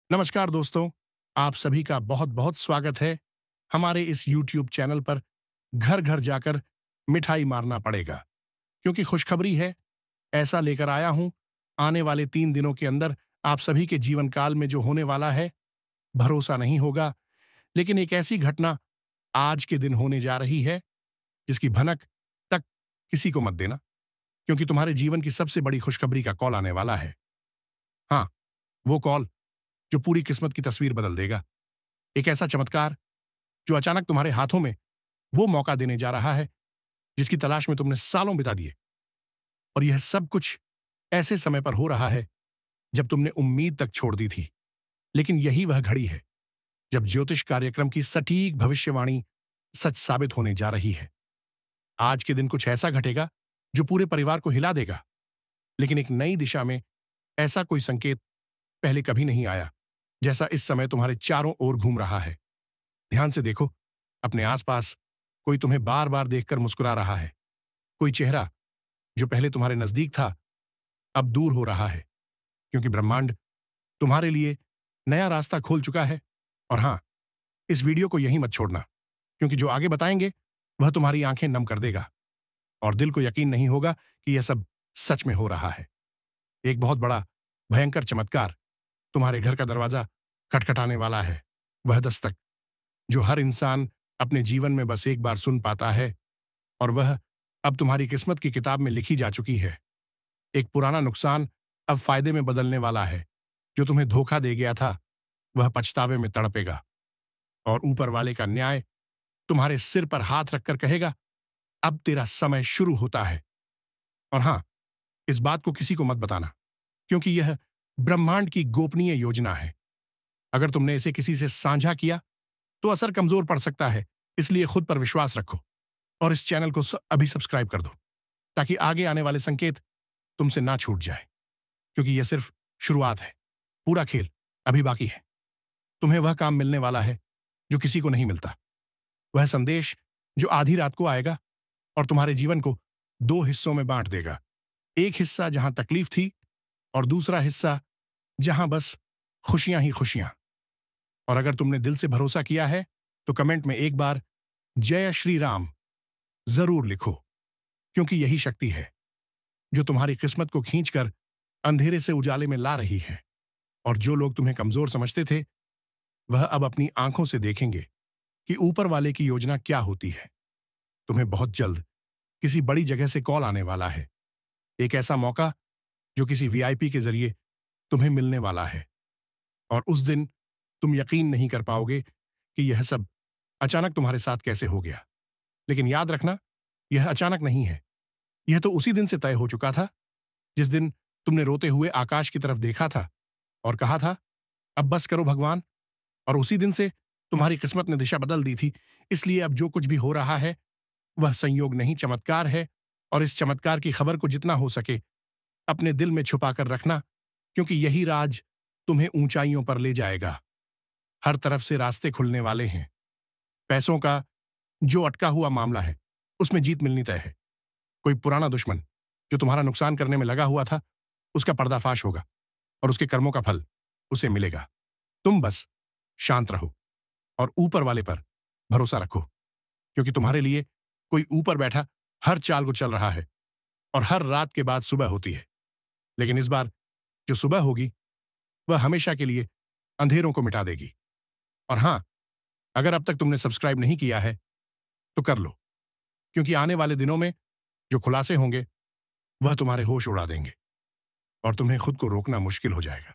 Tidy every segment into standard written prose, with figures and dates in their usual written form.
नमस्कार दोस्तों, आप सभी का बहुत बहुत स्वागत है हमारे इस YouTube चैनल पर। घर घर जाकर मिठाई मारना पड़ेगा, क्योंकि खुशखबरी है, ऐसा लेकर आया हूं। आने वाले 3 दिनों के अंदर आप सभी के जीवन काल में जो होने वाला है, भरोसा नहीं होगा, लेकिन एक ऐसी घटना आज के दिन होने जा रही है जिसकी भनक तक किसी को मत देना, क्योंकि तुम्हारे जीवन की सबसे बड़ी खुशखबरी का कॉल आने वाला है। हाँ, वो कॉल जो पूरी किस्मत की तस्वीर बदल देगा। एक ऐसा चमत्कार जो अचानक तुम्हारे हाथों में वो मौका देने जा रहा है जिसकी तलाश में तुमने सालों बिता दिए। और यह सब कुछ ऐसे समय पर हो रहा है जब तुमने उम्मीद तक छोड़ दी थी। लेकिन यही वह घड़ी है जब ज्योतिष कार्यक्रम की सटीक भविष्यवाणी सच साबित होने जा रही है। आज के दिन कुछ ऐसा घटेगा जो पूरे परिवार को हिला देगा, लेकिन एक नई दिशा में। ऐसा कोई संकेत पहले कभी नहीं आया जैसा इस समय तुम्हारे चारों ओर घूम रहा है। ध्यान से देखो, अपने आसपास कोई तुम्हें बार बार देखकर मुस्कुरा रहा है। कोई चेहरा जो पहले तुम्हारे नजदीक था अब दूर हो रहा है, क्योंकि ब्रह्मांड तुम्हारे लिए नया रास्ता खोल चुका है। और हां, इस वीडियो को यहीं मत छोड़ना, क्योंकि जो आगे बताएंगे वह तुम्हारी आंखें नम कर देगा और दिल को यकीन नहीं होगा कि यह सब सच में हो रहा है। एक बहुत बड़ा भयंकर चमत्कार तुम्हारे घर का दरवाजा खटखटाने वाला है। वह दस्तक जो हर इंसान अपने जीवन में बस एक बार सुन पाता है, और वह अब तुम्हारी किस्मत की किताब में लिखी जा चुकी है। एक पुराना नुकसान अब फायदे में बदलने वाला है। जो तुम्हें धोखा दे गया था वह पछतावे में तड़पेगा, और ऊपर वाले का न्याय तुम्हारे सिर पर हाथ रखकर कहेगा, अब तेरा समय शुरू होता है। और हां, इस बात को किसी को मत बताना, क्योंकि यह ब्रह्मांड की गोपनीय योजना है। अगर तुमने इसे किसी से साझा किया तो असर कमजोर पड़ सकता है, इसलिए खुद पर विश्वास रखो और इस चैनल को अभी सब्सक्राइब कर दो, ताकि आगे आने वाले संकेत तुमसे ना छूट जाए, क्योंकि यह सिर्फ शुरुआत है। पूरा खेल अभी बाकी है। तुम्हें वह काम मिलने वाला है जो किसी को नहीं मिलता। वह संदेश जो आधी रात को आएगा और तुम्हारे जीवन को 2 हिस्सों में बांट देगा। एक हिस्सा जहां तकलीफ थी, और दूसरा हिस्सा जहां बस खुशियां ही खुशियां। और अगर तुमने दिल से भरोसा किया है तो कमेंट में एक बार जय श्री राम जरूर लिखो, क्योंकि यही शक्ति है जो तुम्हारी किस्मत को खींचकर अंधेरे से उजाले में ला रही है। और जो लोग तुम्हें कमजोर समझते थे वह अब अपनी आंखों से देखेंगे कि ऊपर वाले की योजना क्या होती है। तुम्हें बहुत जल्द किसी बड़ी जगह से कॉल आने वाला है। एक ऐसा मौका जो किसी वीआईपी के जरिए तुम्हें मिलने वाला है। और उस दिन तुम यकीन नहीं कर पाओगे कि यह सब अचानक तुम्हारे साथ कैसे हो गया। लेकिन याद रखना, यह अचानक नहीं है। यह तो उसी दिन से तय हो चुका था जिस दिन तुमने रोते हुए आकाश की तरफ देखा था और कहा था, अब बस करो भगवान। और उसी दिन से तुम्हारी किस्मत ने दिशा बदल दी थी। इसलिए अब जो कुछ भी हो रहा है वह संयोग नहीं, चमत्कार है। और इस चमत्कार की खबर को जितना हो सके अपने दिल में छुपाकर रखना, क्योंकि यही राज तुम्हें ऊंचाइयों पर ले जाएगा। हर तरफ से रास्ते खुलने वाले हैं। पैसों का जो अटका हुआ मामला है उसमें जीत मिलनी तय है। कोई पुराना दुश्मन जो तुम्हारा नुकसान करने में लगा हुआ था उसका पर्दाफाश होगा, और उसके कर्मों का फल उसे मिलेगा। तुम बस शांत रहो और ऊपर वाले पर भरोसा रखो, क्योंकि तुम्हारे लिए कोई ऊपर बैठा हर चाल को चल रहा है। और हर रात के बाद सुबह होती है, लेकिन इस बार जो सुबह होगी वह हमेशा के लिए अंधेरों को मिटा देगी। और हां, अगर अब तक तुमने सब्सक्राइब नहीं किया है तो कर लो, क्योंकि आने वाले दिनों में जो खुलासे होंगे वह तुम्हारे होश उड़ा देंगे और तुम्हें खुद को रोकना मुश्किल हो जाएगा,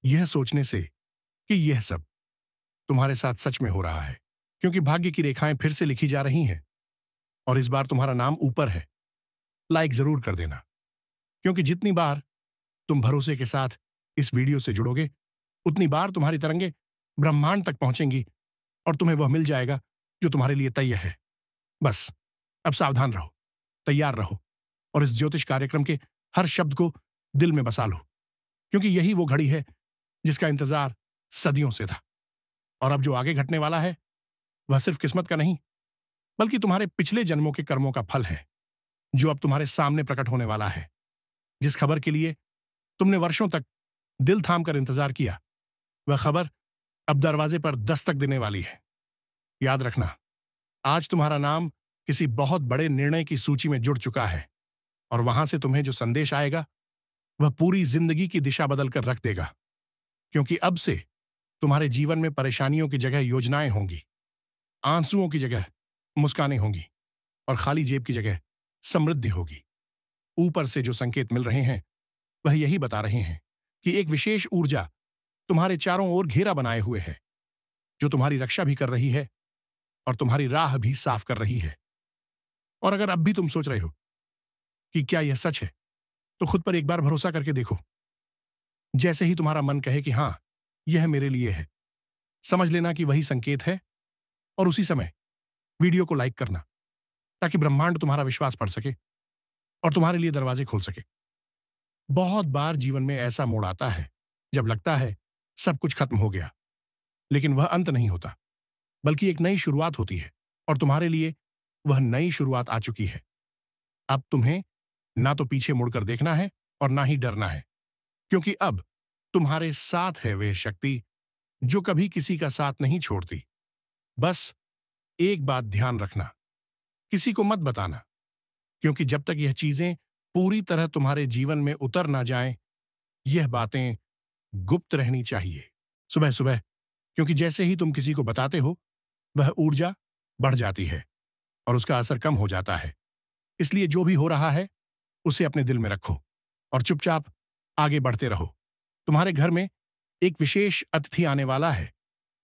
यह सोचने से कि यह सब तुम्हारे साथ सच में हो रहा है। क्योंकि भाग्य की रेखाएं फिर से लिखी जा रही हैं, और इस बार तुम्हारा नाम ऊपर है। लाइक जरूर कर देना, क्योंकि जितनी बार तुम भरोसे के साथ इस वीडियो से जुड़ोगे उतनी बार तुम्हारी तरंगे ब्रह्मांड तक पहुंचेंगी और तुम्हें वह मिल जाएगा जो तुम्हारे लिए तय है। बस अब सावधान रहो, तैयार रहो, और इस ज्योतिष कार्यक्रम के हर शब्द को दिल में बसा लो, क्योंकि यही वो घड़ी है जिसका इंतजार सदियों से था। और अब जो आगे घटने वाला है वह सिर्फ किस्मत का नहीं, बल्कि तुम्हारे पिछले जन्मों के कर्मों का फल है, जो अब तुम्हारे सामने प्रकट होने वाला है। जिस खबर के लिए तुमने वर्षों तक दिल थाम कर इंतजार किया वह खबर अब दरवाजे पर दस्तक देने वाली है। याद रखना, आज तुम्हारा नाम किसी बहुत बड़े निर्णय की सूची में जुड़ चुका है और वहां से तुम्हें जो संदेश आएगा वह पूरी जिंदगी की दिशा बदल कर रख देगा। क्योंकि अब से तुम्हारे जीवन में परेशानियों की जगह योजनाएं होंगी, आंसुओं की जगह मुस्कानें होंगी और खाली जेब की जगह समृद्धि होगी। ऊपर से जो संकेत मिल रहे हैं वह यही बता रहे हैं कि एक विशेष ऊर्जा तुम्हारे चारों ओर घेरा बनाए हुए है, जो तुम्हारी रक्षा भी कर रही है और तुम्हारी राह भी साफ कर रही है। और अगर अब भी तुम सोच रहे हो कि क्या यह सच है, तो खुद पर एक बार भरोसा करके देखो। जैसे ही तुम्हारा मन कहे कि हां, यह मेरे लिए है, समझ लेना कि वही संकेत है और उसी समय वीडियो को लाइक करना, ताकि ब्रह्मांड तुम्हारा विश्वास पढ़ सके और तुम्हारे लिए दरवाजे खोल सके। बहुत बार जीवन में ऐसा मोड़ आता है जब लगता है सब कुछ खत्म हो गया, लेकिन वह अंत नहीं होता, बल्कि एक नई शुरुआत होती है और तुम्हारे लिए वह नई शुरुआत आ चुकी है। अब तुम्हें ना तो पीछे मुड़कर देखना है और ना ही डरना है, क्योंकि अब तुम्हारे साथ है वह शक्ति जो कभी किसी का साथ नहीं छोड़ती। बस एक बात ध्यान रखना, किसी को मत बताना, क्योंकि जब तक यह चीजें पूरी तरह तुम्हारे जीवन में उतर ना जाएं, यह बातें गुप्त रहनी चाहिए। सुबह सुबह, क्योंकि जैसे ही तुम किसी को बताते हो वह ऊर्जा बढ़ जाती है और उसका असर कम हो जाता है। इसलिए जो भी हो रहा है उसे अपने दिल में रखो और चुपचाप आगे बढ़ते रहो। तुम्हारे घर में एक विशेष अतिथि आने वाला है,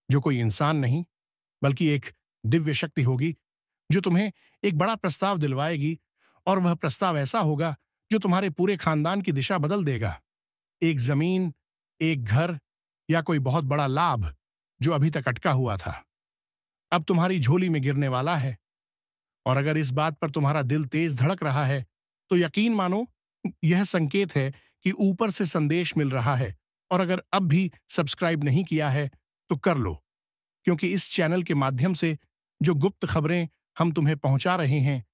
जो कोई इंसान नहीं बल्कि एक दिव्य शक्ति होगी, जो तुम्हें एक बड़ा प्रस्ताव दिलवाएगी। और वह प्रस्ताव ऐसा होगा जो तुम्हारे पूरे खानदान की दिशा बदल देगा। एक जमीन, एक घर या कोई बहुत बड़ा लाभ जो अभी तक अटका हुआ था, अब तुम्हारी झोली में गिरने वाला है। और अगर इस बात पर तुम्हारा दिल तेज धड़क रहा है, तो यकीन मानो यह संकेत है कि ऊपर से संदेश मिल रहा है। और अगर अब भी सब्सक्राइब नहीं किया है तो कर लो, क्योंकि इस चैनल के माध्यम से जो गुप्त खबरें हम तुम्हें पहुंचा रहे हैं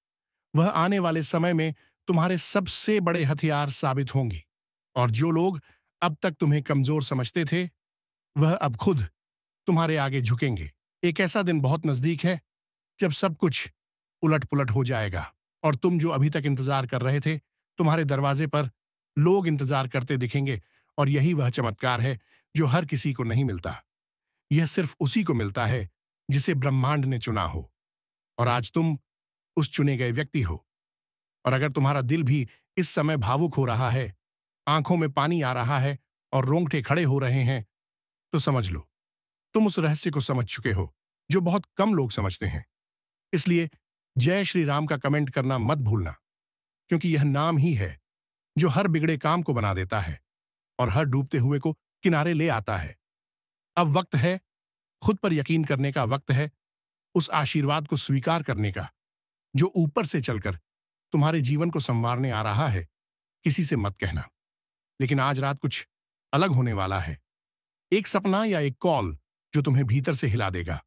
वह आने वाले समय में तुम्हारे सबसे बड़े हथियार साबित होंगी। और जो लोग अब तक तुम्हें कमजोर समझते थे वह अब खुद तुम्हारे आगे झुकेंगे। एक ऐसा दिन बहुत नजदीक है जब सब कुछ उलट पुलट हो जाएगा और तुम जो अभी तक इंतजार कर रहे थे, तुम्हारे दरवाजे पर लोग इंतजार करते दिखेंगे। और यही वह चमत्कार है जो हर किसी को नहीं मिलता। यह सिर्फ उसी को मिलता है जिसे ब्रह्मांड ने चुना हो। और आज तुम उस चुने गए व्यक्ति हो। और अगर तुम्हारा दिल भी इस समय भावुक हो रहा है, आंखों में पानी आ रहा है और रोंगटे खड़े हो रहे हैं, तो समझ लो तुम उस रहस्य को समझ चुके हो जो बहुत कम लोग समझते हैं। इसलिए जय श्री राम का कमेंट करना मत भूलना, क्योंकि यह नाम ही है जो हर बिगड़े काम को बना देता है और हर डूबते हुए को किनारे ले आता है। अब वक्त है खुद पर यकीन करने का, वक्त है उस आशीर्वाद को स्वीकार करने का जो ऊपर से चलकर तुम्हारे जीवन को संवारने आ रहा है। किसी से मत कहना, लेकिन आज रात कुछ अलग होने वाला है। एक सपना या एक कॉल जो तुम्हें भीतर से हिला देगा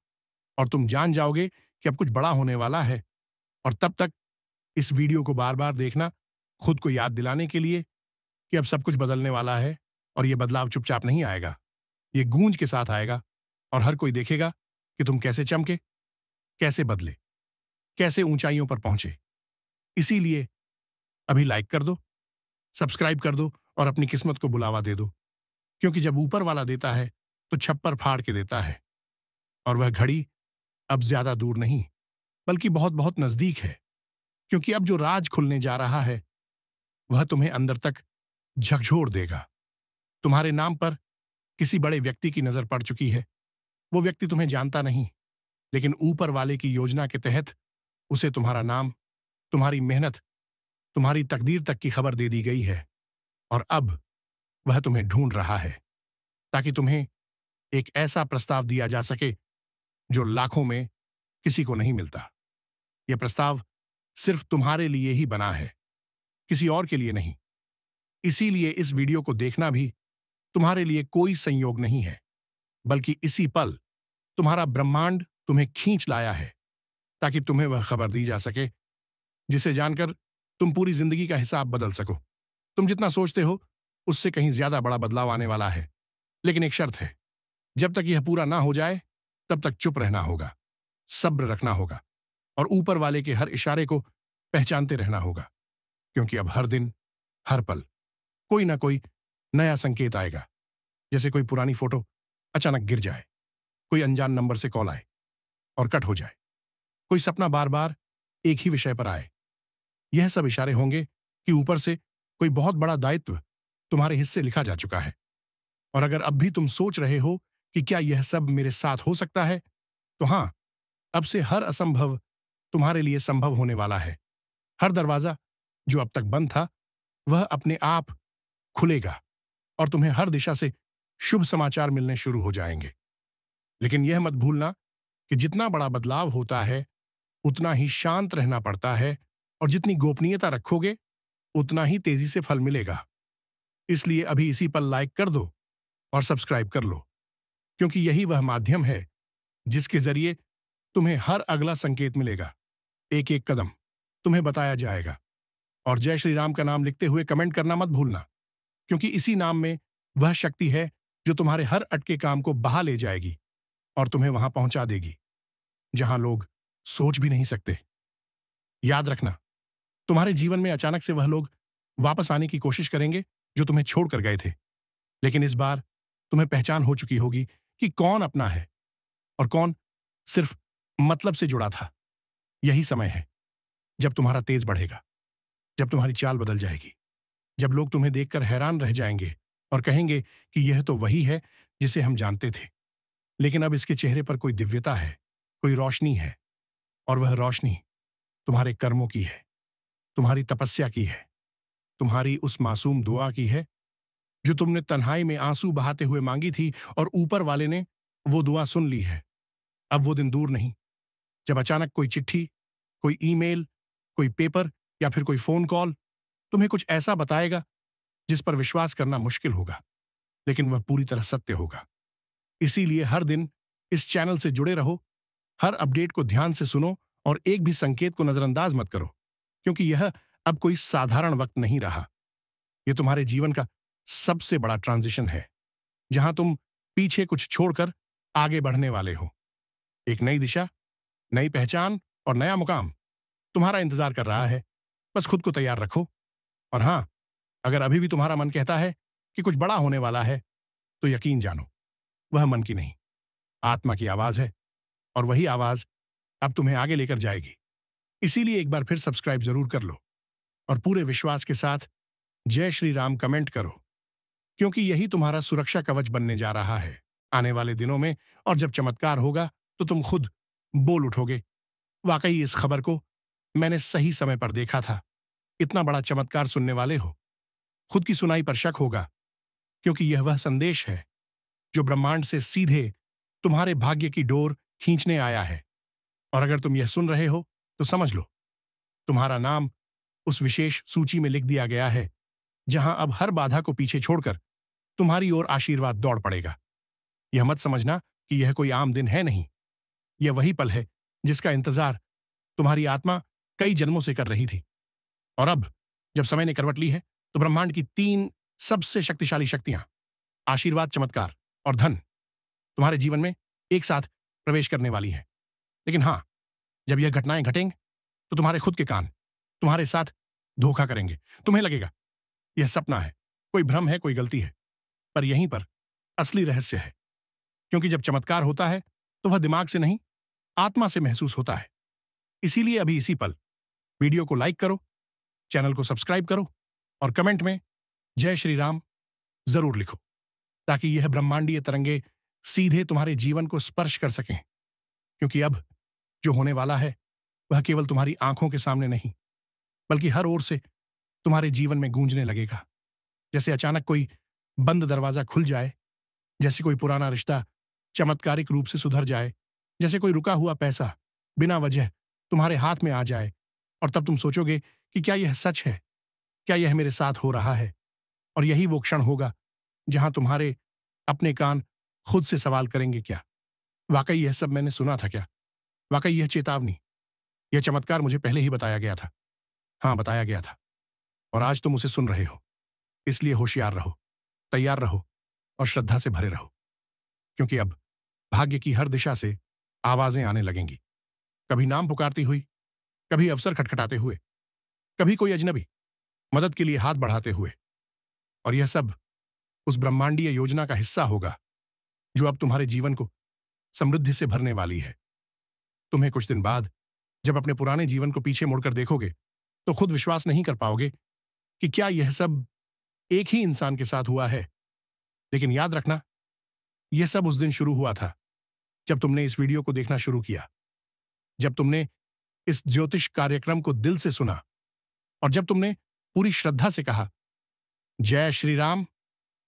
और तुम जान जाओगे कि अब कुछ बड़ा होने वाला है। और तब तक इस वीडियो को बार बार देखना, खुद को याद दिलाने के लिए कि अब सब कुछ बदलने वाला है। और यह बदलाव चुपचाप नहीं आएगा, ये गूंज के साथ आएगा और हर कोई देखेगा कि तुम कैसे चमके, कैसे बदले, कैसे ऊंचाइयों पर पहुंचे। इसीलिए अभी लाइक कर दो, सब्सक्राइब कर दो और अपनी किस्मत को बुलावा दे दो, क्योंकि जब ऊपर वाला देता है तो छप्पर फाड़ के देता है। और वह घड़ी अब ज्यादा दूर नहीं बल्कि बहुत बहुत नजदीक है, क्योंकि अब जो राज खुलने जा रहा है वह तुम्हें अंदर तक झकझोर देगा। तुम्हारे नाम पर किसी बड़े व्यक्ति की नजर पड़ चुकी है। वो व्यक्ति तुम्हें जानता नहीं, लेकिन ऊपर वाले की योजना के तहत उसे तुम्हारा नाम, तुम्हारी मेहनत, तुम्हारी तकदीर तक की खबर दे दी गई है। और अब वह तुम्हें ढूंढ रहा है ताकि तुम्हें एक ऐसा प्रस्ताव दिया जा सके जो लाखों में किसी को नहीं मिलता। यह प्रस्ताव सिर्फ तुम्हारे लिए ही बना है, किसी और के लिए नहीं। इसीलिए इस वीडियो को देखना भी तुम्हारे लिए कोई संयोग नहीं है, बल्कि इसी पल तुम्हारा ब्रह्मांड तुम्हें खींच लाया है ताकि तुम्हें वह खबर दी जा सके जिसे जानकर तुम पूरी जिंदगी का हिसाब बदल सको। तुम जितना सोचते हो उससे कहीं ज्यादा बड़ा बदलाव आने वाला है, लेकिन एक शर्त है। जब तक यह पूरा ना हो जाए तब तक चुप रहना होगा, सब्र रखना होगा और ऊपर वाले के हर इशारे को पहचानते रहना होगा, क्योंकि अब हर दिन, हर पल कोई ना कोई नया संकेत आएगा। जैसे कोई पुरानी फोटो अचानक गिर जाए, कोई अनजान नंबर से कॉल आए और कट हो जाए, कोई सपना बार बार एक ही विषय पर आए। यह सब इशारे होंगे कि ऊपर से कोई बहुत बड़ा दायित्व तुम्हारे हिस्से लिखा जा चुका है। और अगर अब भी तुम सोच रहे हो कि क्या यह सब मेरे साथ हो सकता है, तो हां, अब से हर असंभव तुम्हारे लिए संभव होने वाला है। हर दरवाजा जो अब तक बंद था, वह अपने आप खुलेगा और तुम्हें हर दिशा से शुभ समाचार मिलने शुरू हो जाएंगे। लेकिन यह मत भूलना कि जितना बड़ा बदलाव होता है, उतना ही शांत रहना पड़ता है और जितनी गोपनीयता रखोगे, उतना ही तेजी से फल मिलेगा। इसलिए अभी इसी पर लाइक कर दो और सब्सक्राइब कर लो, क्योंकि यही वह माध्यम है जिसके जरिए तुम्हें हर अगला संकेत मिलेगा। एक एक कदम तुम्हें बताया जाएगा। और जय श्री राम का नाम लिखते हुए कमेंट करना मत भूलना, क्योंकि इसी नाम में वह शक्ति है जो तुम्हारे हर अटके काम को बहा ले जाएगी और तुम्हें वहां पहुंचा देगी जहां लोग सोच भी नहीं सकते। याद रखना, तुम्हारे जीवन में अचानक से वह लोग वापस आने की कोशिश करेंगे जो तुम्हें छोड़कर गए थे, लेकिन इस बार तुम्हें पहचान हो चुकी होगी कि कौन अपना है और कौन सिर्फ मतलब से जुड़ा था। यही समय है जब तुम्हारा तेज बढ़ेगा, जब तुम्हारी चाल बदल जाएगी, जब लोग तुम्हें देखकर हैरान रह जाएंगे और कहेंगे कि यह तो वही है जिसे हम जानते थे, लेकिन अब इसके चेहरे पर कोई दिव्यता है, कोई रोशनी है। और वह रोशनी तुम्हारे कर्मों की है, तुम्हारी तपस्या की है, तुम्हारी उस मासूम दुआ की है जो तुमने तन्हाई में आंसू बहाते हुए मांगी थी और ऊपर वाले ने वो दुआ सुन ली है। अब वो दिन दूर नहीं जब अचानक कोई चिट्ठी, कोई ईमेल, कोई पेपर या फिर कोई फोन कॉल तुम्हें कुछ ऐसा बताएगा जिस पर विश्वास करना मुश्किल होगा, लेकिन वह पूरी तरह सत्य होगा। इसीलिए हर दिन इस चैनल से जुड़े रहो, हर अपडेट को ध्यान से सुनो और एक भी संकेत को नजरअंदाज मत करो, क्योंकि यह अब कोई साधारण वक्त नहीं रहा। यह तुम्हारे जीवन का सबसे बड़ा ट्रांजिशन है, जहां तुम पीछे कुछ छोड़कर आगे बढ़ने वाले हो। एक नई दिशा, नई पहचान और नया मुकाम तुम्हारा इंतजार कर रहा है। बस खुद को तैयार रखो। और हां, अगर अभी भी तुम्हारा मन कहता है कि कुछ बड़ा होने वाला है, तो यकीन जानो, वह मन की नहीं, आत्मा की आवाज है और वही आवाज अब तुम्हें आगे लेकर जाएगी। इसीलिए एक बार फिर सब्सक्राइब जरूर कर लो और पूरे विश्वास के साथ जय श्री राम कमेंट करो, क्योंकि यही तुम्हारा सुरक्षा कवच बनने जा रहा है आने वाले दिनों में। और जब चमत्कार होगा तो तुम खुद बोल उठोगे, वाकई इस खबर को मैंने सही समय पर देखा था। इतना बड़ा चमत्कार सुनने वाले हो। खुद की सुनाई पर शक होगा, क्योंकि यह वह संदेश है जो ब्रह्मांड से सीधे तुम्हारे भाग्य की डोर खींचने आया है। और अगर तुम यह सुन रहे हो तो समझ लो, तुम्हारा नाम उस विशेष सूची में लिख दिया गया है, जहां अब हर बाधा को पीछे छोड़कर तुम्हारी ओर आशीर्वाद दौड़ पड़ेगा। यह मत समझना कि यह कोई आम दिन है, नहीं। यह वही पल है जिसका इंतजार तुम्हारी आत्मा कई जन्मों से कर रही थी। और अब जब समय ने करवट ली है, तो ब्रह्मांड की 3 सबसे शक्तिशाली शक्तियां, आशीर्वाद, चमत्कार और धन, तुम्हारे जीवन में एक साथ प्रवेश करने वाली हैं। लेकिन हां, जब यह घटनाएं घटेंगी, तो तुम्हारे खुद के कान तुम्हारे साथ धोखा करेंगे। तुम्हें लगेगा यह सपना है, कोई भ्रम है, कोई गलती है। पर यहीं पर असली रहस्य है, क्योंकि जब चमत्कार होता है तो वह दिमाग से नहीं, आत्मा से महसूस होता है। इसीलिए अभी इसी पल वीडियो को लाइक करो, चैनल को सब्सक्राइब करो और कमेंट में जय श्री राम जरूर लिखो, ताकि यह ब्रह्मांडीय तरंगे सीधे तुम्हारे जीवन को स्पर्श कर सकें। क्योंकि अब जो होने वाला है, वह केवल तुम्हारी आंखों के सामने नहीं, बल्कि हर ओर से तुम्हारे जीवन में गूंजने लगेगा। जैसे अचानक कोई बंद दरवाजा खुल जाए, जैसे कोई पुराना रिश्ता चमत्कारिक रूप से सुधर जाए, जैसे कोई रुका हुआ पैसा बिना वजह तुम्हारे हाथ में आ जाए। और तब तुम सोचोगे कि क्या यह सच है, क्या यह मेरे साथ हो रहा है। और यही वो क्षण होगा जहां तुम्हारे अपने कान खुद से सवाल करेंगे, क्या वाकई यह सब मैंने सुना था? क्या वाकई यह चेतावनी, यह चमत्कार मुझे पहले ही बताया गया था? हां, बताया गया था। और आज तुम उसे सुन रहे हो। इसलिए होशियार रहो, तैयार रहो और श्रद्धा से भरे रहो। क्योंकि अब भाग्य की हर दिशा से आवाजें आने लगेंगी। कभी नाम पुकारती हुई, कभी अवसर खटखटाते हुए, कभी कोई अजनबी मदद के लिए हाथ बढ़ाते हुए। और यह सब उस ब्रह्मांडीय योजना का हिस्सा होगा जो अब तुम्हारे जीवन को समृद्धि से भरने वाली है। तुम्हें कुछ दिन बाद जब अपने पुराने जीवन को पीछे मुड़कर देखोगे तो खुद विश्वास नहीं कर पाओगे कि क्या यह सब एक ही इंसान के साथ हुआ है। लेकिन याद रखना, यह सब उस दिन शुरू हुआ था जब तुमने इस वीडियो को देखना शुरू किया, जब तुमने इस ज्योतिष कार्यक्रम को दिल से सुना और जब तुमने पूरी श्रद्धा से कहा, जय श्री राम।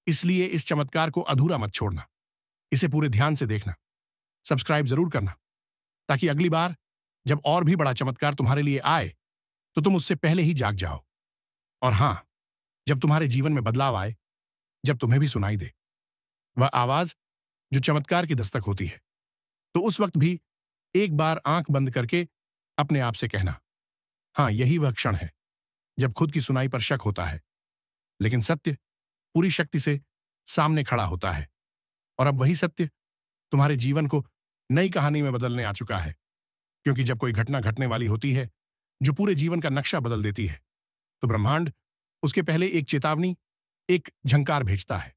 इसलिए इस चमत्कार को अधूरा मत छोड़ना, इसे पूरे ध्यान से देखना, सब्सक्राइब जरूर करना, ताकि अगली बार जब और भी बड़ा चमत्कार तुम्हारे लिए आए तो तुम उससे पहले ही जाग जाओ। और हां, जब तुम्हारे जीवन में बदलाव आए, जब तुम्हें भी सुनाई दे वह आवाज जो चमत्कार की दस्तक होती है, तो उस वक्त भी एक बार आंख बंद करके अपने आप से कहना, हां, यही वह क्षण है जब खुद की सुनाई पर शक होता है, लेकिन सत्य पूरी शक्ति से सामने खड़ा होता है। और अब वही सत्य तुम्हारे जीवन को नई कहानी में बदलने आ चुका है। क्योंकि जब कोई घटना घटने वाली होती है जो पूरे जीवन का नक्शा बदल देती है, तो ब्रह्मांड उसके पहले एक चेतावनी, एक झंकार भेजता है।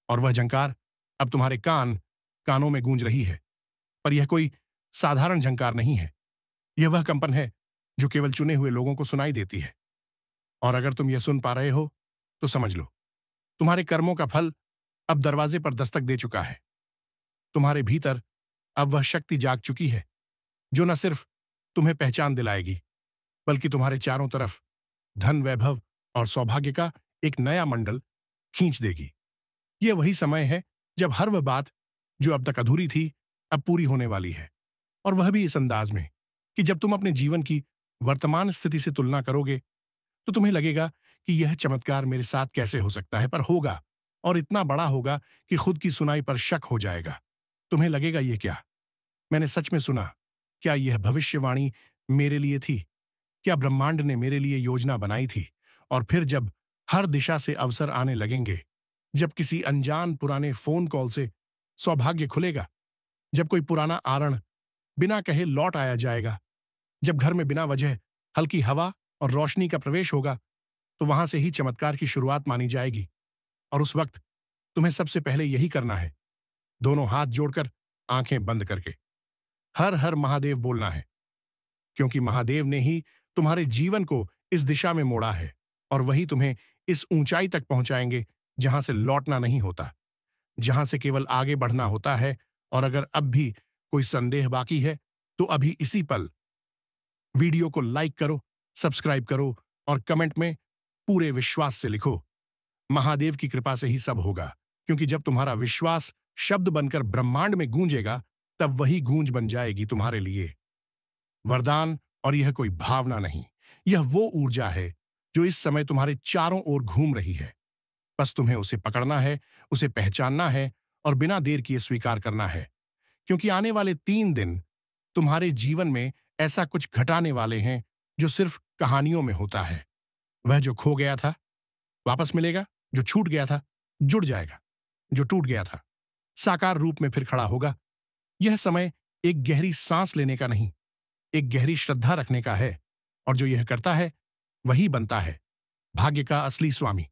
और वह झंकार अब तुम्हारे कानों में गूंज रही है। पर यह कोई साधारण झंकार नहीं है, यह वह कंपन है जो केवल चुने हुए लोगों को सुनाई देती है। और अगर तुम यह सुन पा रहे हो तो समझ लो, तुम्हारे कर्मों का फल अब दरवाजे पर दस्तक दे चुका है। तुम्हारे भीतर अब वह शक्ति जाग चुकी है जो न सिर्फ तुम्हें पहचान दिलाएगी, बल्कि तुम्हारे चारों तरफ धन, वैभव और सौभाग्य का एक नया मंडल खींच देगी। यह वही समय है जब हर वह बात जो अब तक अधूरी थी अब पूरी होने वाली है। और वह भी इस अंदाज में कि जब तुम अपने जीवन की वर्तमान स्थिति से तुलना करोगे तो तुम्हें लगेगा कि यह चमत्कार मेरे साथ कैसे हो सकता है, पर होगा, और इतना बड़ा होगा कि खुद की सुनाई पर शक हो जाएगा। तुम्हें लगेगा, ये क्या, मैंने सच में सुना? क्या यह भविष्यवाणी मेरे लिए थी? क्या ब्रह्मांड ने मेरे लिए योजना बनाई थी? और फिर जब हर दिशा से अवसर आने लगेंगे, जब किसी अनजान पुराने फोन कॉल से सौभाग्य खुलेगा, जब कोई पुराना आरण बिना कहे लौट आया जाएगा, जब घर में बिना वजह हल्की हवा और रोशनी का प्रवेश होगा, तो वहां से ही चमत्कार की शुरुआत मानी जाएगी। और उस वक्त तुम्हें सबसे पहले यही करना है, दोनों हाथ जोड़कर आंखें बंद करके हर हर महादेव बोलना है। क्योंकि महादेव ने ही तुम्हारे जीवन को इस दिशा में मोड़ा है, और वही तुम्हें इस ऊंचाई तक पहुंचाएंगे जहां से लौटना नहीं होता, जहां से केवल आगे बढ़ना होता है। और अगर अब भी कोई संदेह बाकी है तो अभी इसी पल वीडियो को लाइक करो, सब्सक्राइब करो और कमेंट में पूरे विश्वास से लिखो, महादेव की कृपा से ही सब होगा। क्योंकि जब तुम्हारा विश्वास शब्द बनकर ब्रह्मांड में गूंजेगा, तब वही गूंज बन जाएगी तुम्हारे लिए वरदान। और यह कोई भावना नहीं, यह वो ऊर्जा है जो इस समय तुम्हारे चारों ओर घूम रही है। बस तुम्हें उसे पकड़ना है, उसे पहचानना है और बिना देर किए स्वीकार करना है। क्योंकि आने वाले 3 दिन तुम्हारे जीवन में ऐसा कुछ घटाने वाले हैं जो सिर्फ कहानियों में होता है। वह जो खो गया था वापस मिलेगा, जो छूट गया था जुड़ जाएगा, जो टूट गया था साकार रूप में फिर खड़ा होगा। यह समय एक गहरी सांस लेने का नहीं, एक गहरी श्रद्धा रखने का है। और जो यह करता है वही बनता है भाग्य का असली स्वामी।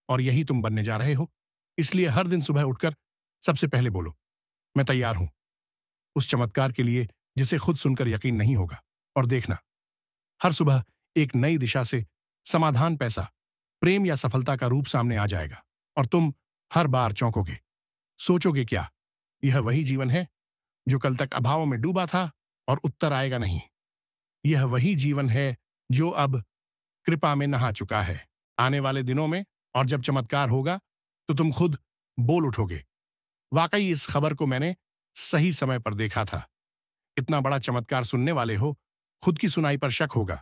और यही तुम बनने जा रहे हो। इसलिए हर दिन सुबह उठकर सबसे पहले बोलो, मैं तैयार हूं उस चमत्कार के लिए जिसे खुद सुनकर यकीन नहीं होगा। और देखना, हर सुबह एक नई दिशा से समाधान, पैसा, प्रेम या सफलता का रूप सामने आ जाएगा। और तुम हर बार चौंकोगे, सोचोगे, क्या यह वही जीवन है जो कल तक अभाव में डूबा था और उत्तर आएगा नहीं? यह वही जीवन है जो अब कृपा में नहा चुका है। आने वाले दिनों में और जब चमत्कार होगा तो तुम खुद बोल उठोगे, वाकई इस खबर को मैंने सही समय पर देखा था। इतना बड़ा चमत्कार सुनने वाले हो, खुद की सुनाई पर शक होगा,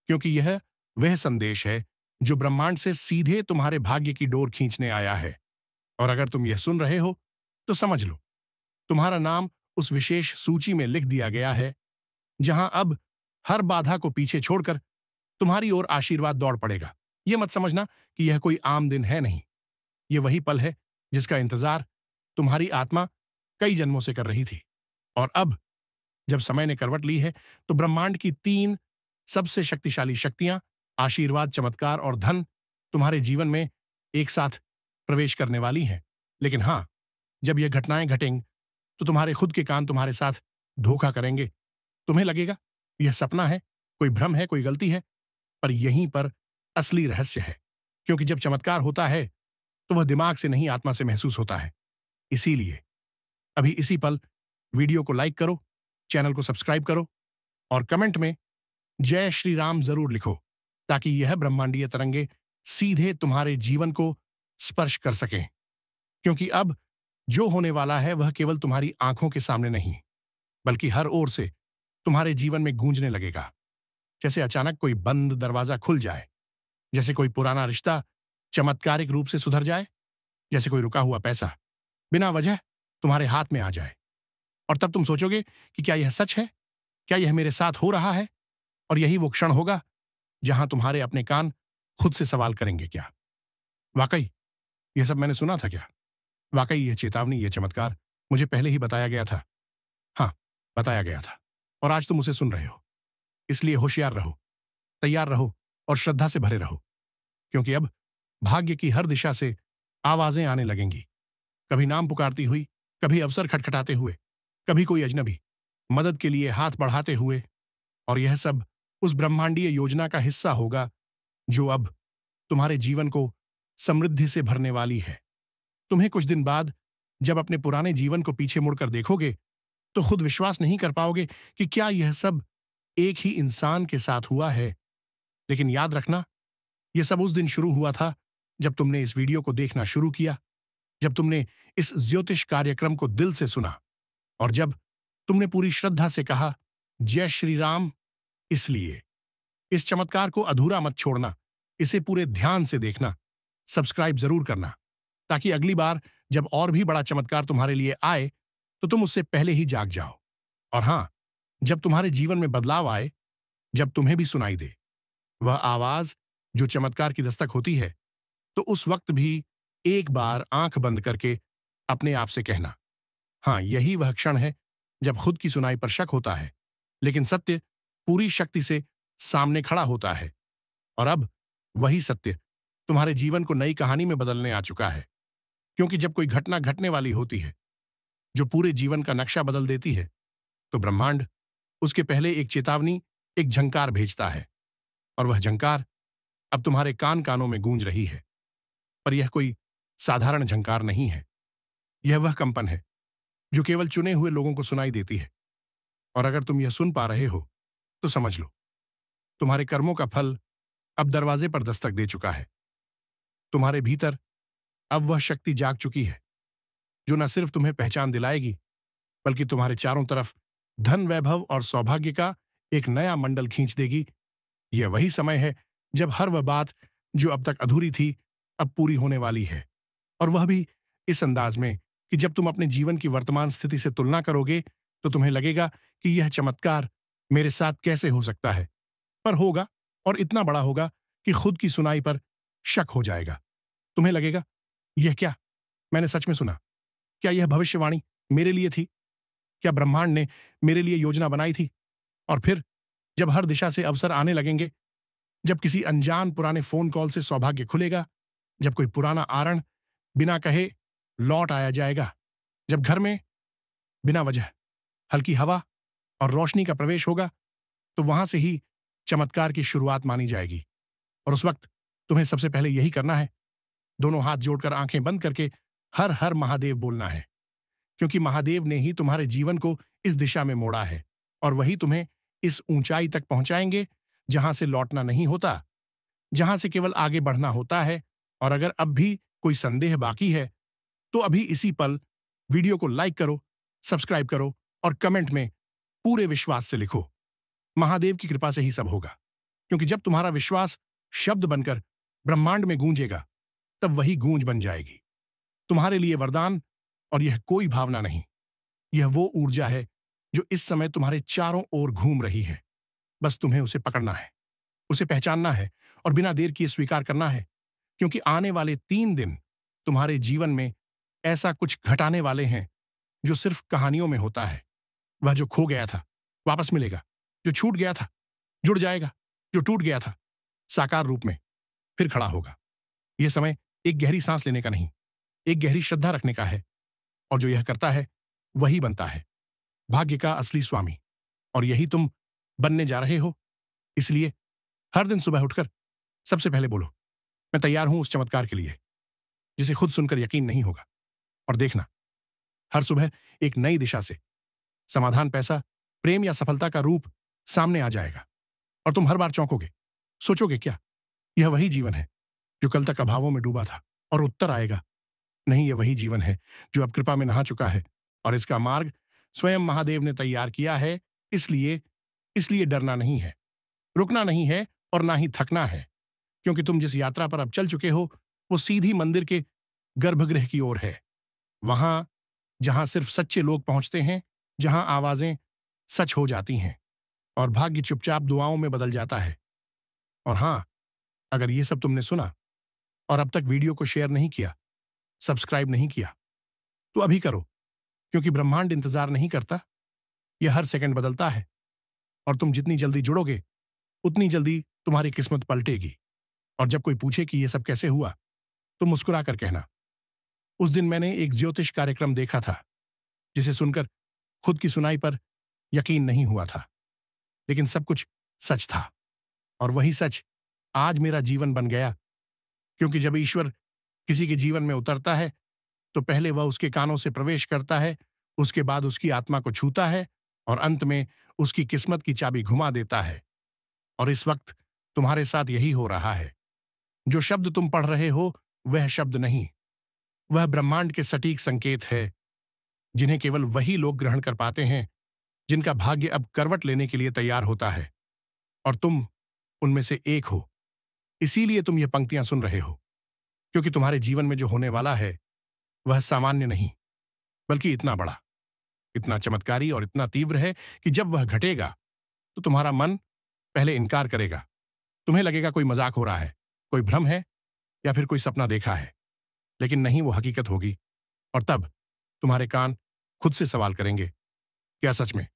क्योंकि यह वह संदेश है जो ब्रह्मांड से सीधे तुम्हारे भाग्य की डोर खींचने आया है। और अगर तुम यह सुन रहे हो तो समझ लो, तुम्हारा नाम उस विशेष सूची में लिख दिया गया है जहां अब हर बाधा को पीछे छोड़कर तुम्हारी ओर आशीर्वाद दौड़ पड़ेगा। यह मत समझना कि यह कोई आम दिन है, नहीं, यह वही पल है जिसका इंतजार तुम्हारी आत्मा कई जन्मों से कर रही थी। और अब जब समय ने करवट ली है, तो ब्रह्मांड की 3 सबसे शक्तिशाली शक्तियां, आशीर्वाद, चमत्कार और धन तुम्हारे जीवन में एक साथ प्रवेश करने वाली हैं। लेकिन हां, जब यह घटनाएं घटेंगी, तो तुम्हारे खुद के कान तुम्हारे साथ धोखा करेंगे। तुम्हें लगेगा यह सपना है, कोई भ्रम है, कोई गलती है, पर यहीं पर असली रहस्य है। क्योंकि जब चमत्कार होता है, तो वह दिमाग से नहीं, आत्मा से महसूस होता है। इसीलिए अभी इसी पल वीडियो को लाइक करो, चैनल को सब्सक्राइब करो और कमेंट में जय श्री राम जरूर लिखो, ताकि यह ब्रह्मांडीय तरंगे सीधे तुम्हारे जीवन को स्पर्श कर सकें। क्योंकि अब जो होने वाला है, वह केवल तुम्हारी आंखों के सामने नहीं, बल्कि हर ओर से तुम्हारे जीवन में गूंजने लगेगा। जैसे अचानक कोई बंद दरवाजा खुल जाए, जैसे कोई पुराना रिश्ता चमत्कारिक रूप से सुधर जाए, जैसे कोई रुका हुआ पैसा बिना वजह तुम्हारे हाथ में आ जाए। और तब तुम सोचोगे कि क्या यह सच है? क्या यह मेरे साथ हो रहा है? और यही वो क्षण होगा जहां तुम्हारे अपने कान खुद से सवाल करेंगे, क्या वाकई यह सब मैंने सुना था? क्या वाकई यह चेतावनी, यह चमत्कार मुझे पहले ही बताया गया था? हाँ, बताया गया था। और आज तुम उसे सुन रहे हो। इसलिए होशियार रहो, तैयार रहो और श्रद्धा से भरे रहो। क्योंकि अब भाग्य की हर दिशा से आवाजें आने लगेंगी, कभी नाम पुकारती हुई, कभी अवसर खटखटाते हुए, कभी कोई अजनबी मदद के लिए हाथ बढ़ाते हुए। और यह सब उस ब्रह्मांडीय योजना का हिस्सा होगा जो अब तुम्हारे जीवन को समृद्धि से भरने वाली है। तुम्हें कुछ दिन बाद जब अपने पुराने जीवन को पीछे मुड़कर देखोगे, तो खुद विश्वास नहीं कर पाओगे कि क्या यह सब एक ही इंसान के साथ हुआ है। लेकिन याद रखना, यह सब उस दिन शुरू हुआ था जब तुमने इस वीडियो को देखना शुरू किया, जब तुमने इस ज्योतिष कार्यक्रम को दिल से सुना और जब तुमने पूरी श्रद्धा से कहा जय श्री राम। इसलिए इस चमत्कार को अधूरा मत छोड़ना, इसे पूरे ध्यान से देखना, सब्सक्राइब जरूर करना, ताकि अगली बार जब और भी बड़ा चमत्कार तुम्हारे लिए आए, तो तुम उससे पहले ही जाग जाओ। और हां, जब तुम्हारे जीवन में बदलाव आए, जब तुम्हें भी सुनाई दे वह आवाज जो चमत्कार की दस्तक होती है, तो उस वक्त भी एक बार आंख बंद करके अपने आप से कहना, हां, यही वह क्षण है जब खुद की सुनाई पर शक होता है, लेकिन सत्य पूरी शक्ति से सामने खड़ा होता है। और अब वही सत्य तुम्हारे जीवन को नई कहानी में बदलने आ चुका है। क्योंकि जब कोई घटना घटने वाली होती है जो पूरे जीवन का नक्शा बदल देती है, तो ब्रह्मांड उसके पहले एक चेतावनी, एक झंकार भेजता है। और वह झंकार अब तुम्हारे कान कानों में गूंज रही है। पर यह कोई साधारण झंकार नहीं है। यह वह कंपन है जो केवल चुने हुए लोगों को सुनाई देती है। और अगर तुम यह सुन पा रहे हो, तो समझ लो, तुम्हारे कर्मों का फल अब दरवाजे पर दस्तक दे चुका है। तुम्हारे भीतर अब वह शक्ति जाग चुकी है जो न सिर्फ तुम्हें पहचान दिलाएगी, बल्कि तुम्हारे चारों तरफ धन, वैभव और सौभाग्य का एक नया मंडल खींच देगी। यह वही समय है जब हर वह बात जो अब तक अधूरी थी, अब पूरी होने वाली है। और वह भी इस अंदाज में कि जब तुम अपने जीवन की वर्तमान स्थिति से तुलना करोगे, तो तुम्हें लगेगा कि यह चमत्कार मेरे साथ कैसे हो सकता है। पर होगा, और इतना बड़ा होगा कि खुद की सुनाई पर शक हो जाएगा। तुम्हें लगेगा, यह क्या मैंने सच में सुना? क्या यह भविष्यवाणी मेरे लिए थी? क्या ब्रह्मांड ने मेरे लिए योजना बनाई थी? और फिर जब हर दिशा से अवसर आने लगेंगे, जब किसी अनजान पुराने फोन कॉल से सौभाग्य खुलेगा, जब कोई पुराना आरण बिना कहे लौट आया जाएगा, जब घर में बिना वजह हल्की हवा और रोशनी का प्रवेश होगा, तो वहां से ही चमत्कार की शुरुआत मानी जाएगी। और उस वक्त तुम्हें सबसे पहले यही करना है, दोनों हाथ जोड़कर आंखें बंद करके हर हर महादेव बोलना है। क्योंकि महादेव ने ही तुम्हारे जीवन को इस दिशा में मोड़ा है, और वही तुम्हें इस ऊंचाई तक पहुंचाएंगे जहां से लौटना नहीं होता, जहां से केवल आगे बढ़ना होता है। और अगर अब भी कोई संदेह बाकी है, तो अभी इसी पल वीडियो को लाइक करो, सब्सक्राइब करो और कमेंट में पूरे विश्वास से लिखो, महादेव की कृपा से ही सब होगा। क्योंकि जब तुम्हारा विश्वास शब्द बनकर ब्रह्मांड में गूंजेगा, तब वही गूंज बन जाएगी तुम्हारे लिए वरदान। और यह कोई भावना नहीं, यह वो ऊर्जा है जो इस समय तुम्हारे चारों ओर घूम रही है। बस तुम्हें उसे पकड़ना है, उसे पहचानना है और बिना देर किए स्वीकार करना है। क्योंकि आने वाले 3 दिन तुम्हारे जीवन में ऐसा कुछ घटाने वाले हैं जो सिर्फ कहानियों में होता है। वह जो खो गया था वापस मिलेगा, जो छूट गया था जुड़ जाएगा, जो टूट गया था साकार रूप में फिर खड़ा होगा। यह समय एक गहरी सांस लेने का नहीं, एक गहरी श्रद्धा रखने का है, और जो यह करता है वही बनता है भाग्य का असली स्वामी। और यही तुम बनने जा रहे हो। इसलिए हर दिन सुबह उठकर सबसे पहले बोलो, मैं तैयार हूं उस चमत्कार के लिए जिसे खुद सुनकर यकीन नहीं होगा। और देखना, हर सुबह एक नई दिशा से समाधान, पैसा, प्रेम या सफलता का रूप सामने आ जाएगा। और तुम हर बार चौंकोगे, सोचोगे क्या यह वही जीवन है जो कल तक अभावों में डूबा था? और उत्तर आएगा, नहीं, यह वही जीवन है जो अब कृपा में नहा चुका है, और इसका मार्ग स्वयं महादेव ने तैयार किया है। इसलिए इसलिए डरना नहीं है, रुकना नहीं है, और ना ही थकना है, क्योंकि तुम जिस यात्रा पर अब चल चुके हो वो सीधी मंदिर के गर्भगृह की ओर है। वहां जहां सिर्फ सच्चे लोग पहुंचते हैं, जहां आवाजें सच हो जाती हैं और भाग्य चुपचाप दुआओं में बदल जाता है। और हां, अगर ये सब तुमने सुना और अब तक वीडियो को शेयर नहीं किया, सब्सक्राइब नहीं किया, तो अभी करो, क्योंकि ब्रह्मांड इंतजार नहीं करता। यह हर सेकंड बदलता है, और तुम जितनी जल्दी जुड़ोगे उतनी जल्दी तुम्हारी किस्मत पलटेगी। और जब कोई पूछे कि यह सब कैसे हुआ, तो मुस्कुरा कर कहना, उस दिन मैंने एक ज्योतिष कार्यक्रम देखा था जिसे सुनकर खुद की सुनाई पर यकीन नहीं हुआ था, लेकिन सब कुछ सच था। और वही सच आज मेरा जीवन बन गया, क्योंकि जब ईश्वर किसी के जीवन में उतरता है तो पहले वह उसके कानों से प्रवेश करता है, उसके बाद उसकी आत्मा को छूता है, और अंत में उसकी किस्मत की चाबी घुमा देता है। और इस वक्त तुम्हारे साथ यही हो रहा है। जो शब्द तुम पढ़ रहे हो वह शब्द नहीं, वह ब्रह्मांड के सटीक संकेत है, जिन्हें केवल वही लोग ग्रहण कर पाते हैं जिनका भाग्य अब करवट लेने के लिए तैयार होता है। और तुम उनमें से एक हो। इसीलिए तुम ये पंक्तियां सुन रहे हो, क्योंकि तुम्हारे जीवन में जो होने वाला है वह सामान्य नहीं, बल्कि इतना बड़ा, इतना चमत्कारी और इतना तीव्र है कि जब वह घटेगा तो तुम्हारा मन पहले इनकार करेगा। तुम्हें लगेगा कोई मजाक हो रहा है, कोई भ्रम है, या फिर कोई सपना देखा है। लेकिन नहीं, वो हकीकत होगी। और तब तुम्हारे कान खुद से सवाल करेंगे, क्या सच में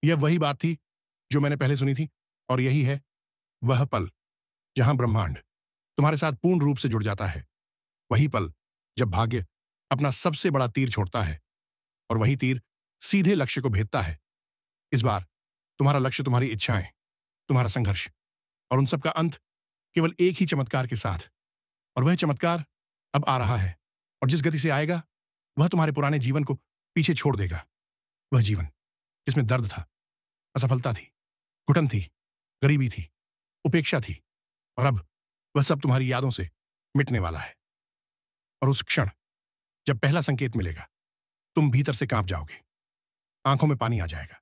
यह वही बात थी जो मैंने पहले सुनी थी? और यही है वह पल जहां ब्रह्मांड तुम्हारे साथ पूर्ण रूप से जुड़ जाता है। वही पल जब भाग्य अपना सबसे बड़ा तीर छोड़ता है, और वही तीर सीधे लक्ष्य को भेदता है। इस बार तुम्हारा लक्ष्य, तुम्हारी इच्छाएं, तुम्हारा संघर्ष, और उन सब का अंत केवल एक ही चमत्कार के साथ। और वह चमत्कार अब आ रहा है, और जिस गति से आएगा वह तुम्हारे पुराने जीवन को पीछे छोड़ देगा। वह जीवन जिसमें दर्द था, असफलता थी, घुटन थी, गरीबी थी, उपेक्षा थी, और अब वह सब तुम्हारी यादों से मिटने वाला है। और उस क्षण जब पहला संकेत मिलेगा, तुम भीतर से कांप जाओगे, आंखों में पानी आ जाएगा,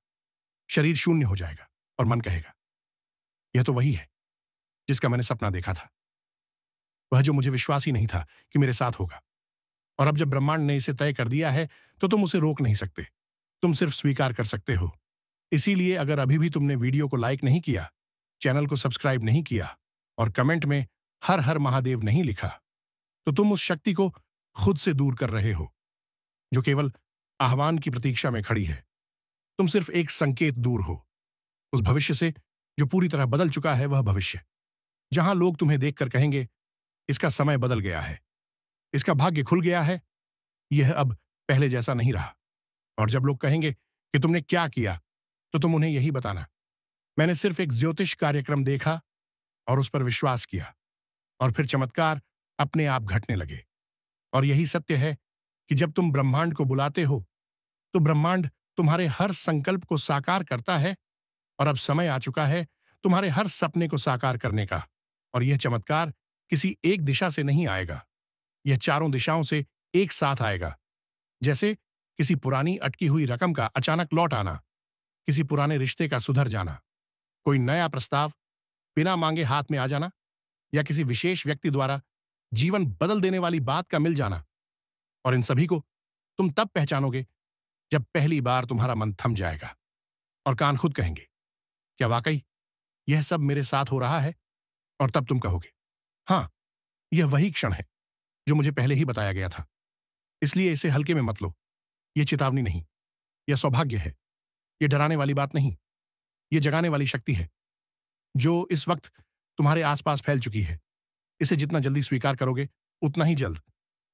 शरीर शून्य हो जाएगा, और मन कहेगा, यह तो वही है जिसका मैंने सपना देखा था, वह जो मुझे विश्वास ही नहीं था कि मेरे साथ होगा। और अब जब ब्रह्मांड ने इसे तय कर दिया है तो तुम उसे रोक नहीं सकते, तुम सिर्फ स्वीकार कर सकते हो। इसीलिए अगर अभी भी तुमने वीडियो को लाइक नहीं किया, चैनल को सब्सक्राइब नहीं किया, और कमेंट में हर हर महादेव नहीं लिखा, तो तुम उस शक्ति को खुद से दूर कर रहे हो जो केवल आह्वान की प्रतीक्षा में खड़ी है। तुम सिर्फ एक संकेत दूर हो उस भविष्य से जो पूरी तरह बदल चुका है। वह भविष्य जहां लोग तुम्हें देखकर कहेंगे, इसका समय बदल गया है, इसका भाग्य खुल गया है, यह अब पहले जैसा नहीं रहा। और जब लोग कहेंगे कि तुमने क्या किया, तो तुम उन्हें यही बताना, मैंने सिर्फ एक ज्योतिष कार्यक्रम देखा और उस पर विश्वास किया, और फिर चमत्कार अपने आप घटने लगे। और यही सत्य है कि जब तुम ब्रह्मांड को बुलाते हो तो ब्रह्मांड तुम्हारे हर संकल्प को साकार करता है। और अब समय आ चुका है तुम्हारे हर सपने को साकार करने का। और यह चमत्कार किसी एक दिशा से नहीं आएगा, यह चारों दिशाओं से एक साथ आएगा। जैसे किसी पुरानी अटकी हुई रकम का अचानक लौट आना, किसी पुराने रिश्ते का सुधर जाना, कोई नया प्रस्ताव बिना मांगे हाथ में आ जाना, या किसी विशेष व्यक्ति द्वारा जीवन बदल देने वाली बात का मिल जाना। और इन सभी को तुम तब पहचानोगे जब पहली बार तुम्हारा मन थम जाएगा और कान खुद कहेंगे, क्या वाकई यह सब मेरे साथ हो रहा है? और तब तुम कहोगे, हां, यह वही क्षण है जो मुझे पहले ही बताया गया था। इसलिए इसे हल्के में मत लो, ये चेतावनी नहीं, यह सौभाग्य है। ये डराने वाली बात नहीं, ये जगाने वाली शक्ति है, जो इस वक्त तुम्हारे आसपास फैल चुकी है। इसे जितना जल्दी स्वीकार करोगे, उतना ही जल्द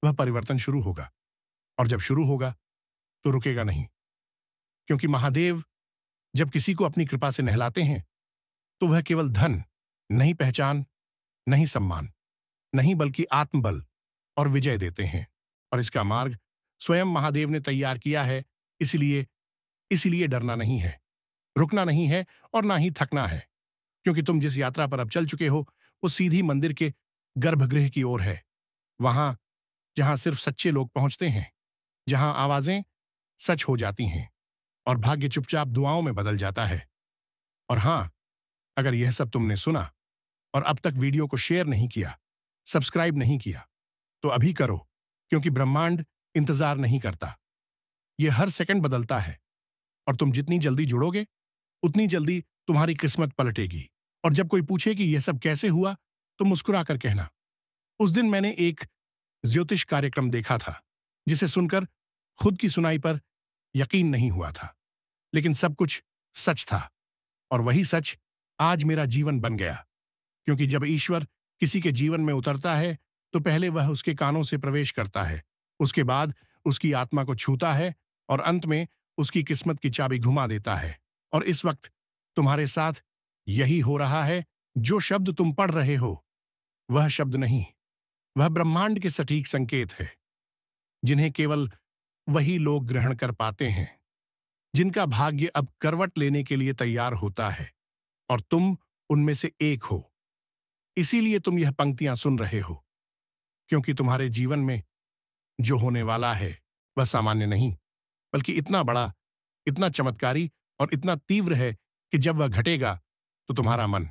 वह परिवर्तन शुरू होगा। और जब शुरू होगा, तो रुकेगा नहीं। क्योंकि महादेव जब किसी को अपनी कृपा से नहलाते हैं, तो वह केवल धन, नहीं पहचान, नहीं सम्मान, नहीं बल्कि आत्मबल और विजय देते हैं। और इसका मार्ग स्वयं महादेव ने तैयार किया है। इसलिए इसलिए डरना नहीं है, रुकना नहीं है और ना ही थकना है। क्योंकि तुम जिस यात्रा पर अब चल चुके हो, वो सीधी मंदिर के गर्भगृह की ओर है। वहां जहां सिर्फ सच्चे लोग पहुंचते हैं, जहां आवाजें सच हो जाती हैं और भाग्य चुपचाप दुआओं में बदल जाता है। और हां, अगर यह सब तुमने सुना और अब तक वीडियो को शेयर नहीं किया, सब्सक्राइब नहीं किया, तो अभी करो। क्योंकि ब्रह्मांड इंतजार नहीं करता, यह हर सेकंड बदलता है। और तुम जितनी जल्दी जुड़ोगे, उतनी जल्दी तुम्हारी किस्मत पलटेगी। और जब कोई पूछे कि यह सब कैसे हुआ, तो मुस्कुरा कर कहना, उस दिन मैंने एक ज्योतिष कार्यक्रम देखा था, जिसे सुनकर खुद की सुनाई पर यकीन नहीं हुआ था। लेकिन सब कुछ सच था, और वही सच आज मेरा जीवन बन गया। क्योंकि जब ईश्वर किसी के जीवन में उतरता है, तो पहले वह उसके कानों से प्रवेश करता है, उसके बाद उसकी आत्मा को छूता है, और अंत में उसकी किस्मत की चाबी घुमा देता है। और इस वक्त तुम्हारे साथ यही हो रहा है। जो शब्द तुम पढ़ रहे हो, वह शब्द नहीं, वह ब्रह्मांड के सटीक संकेत है, जिन्हें केवल वही लोग ग्रहण कर पाते हैं, जिनका भाग्य अब करवट लेने के लिए तैयार होता है। और तुम उनमें से एक हो। इसीलिए तुम यह पंक्तियां सुन रहे हो, क्योंकि तुम्हारे जीवन में जो होने वाला है, वह सामान्य नहीं, बल्कि इतना बड़ा, इतना चमत्कारी और इतना तीव्र है कि जब वह घटेगा, तो तुम्हारा मन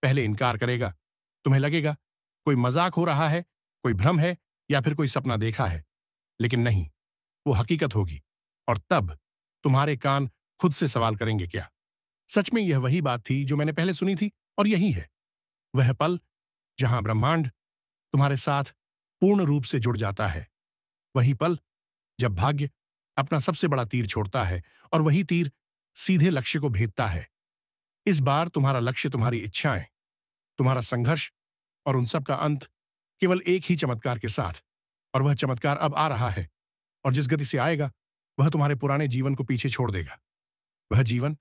पहले इनकार करेगा। तुम्हें लगेगा कोई मजाक हो रहा है, कोई भ्रम है, या फिर कोई सपना देखा है। लेकिन नहीं, वो हकीकत होगी। और तब तुम्हारे कान खुद से सवाल करेंगे, क्या सच में यह वही बात थी जो मैंने पहले सुनी थी? और यही है वह पल जहां ब्रह्मांड तुम्हारे साथ पूर्ण रूप से जुड़ जाता है। वही पल जब भाग्य अपना सबसे बड़ा तीर छोड़ता है, और वही तीर सीधे लक्ष्य को भेदता है। इस बार तुम्हारा लक्ष्य, तुम्हारी इच्छाएं, तुम्हारा संघर्ष और उन सब का अंत केवल एक ही चमत्कार के साथ। और वह चमत्कार अब आ रहा है, और जिस गति से आएगा, वह तुम्हारे पुराने जीवन को पीछे छोड़ देगा। वह जीवन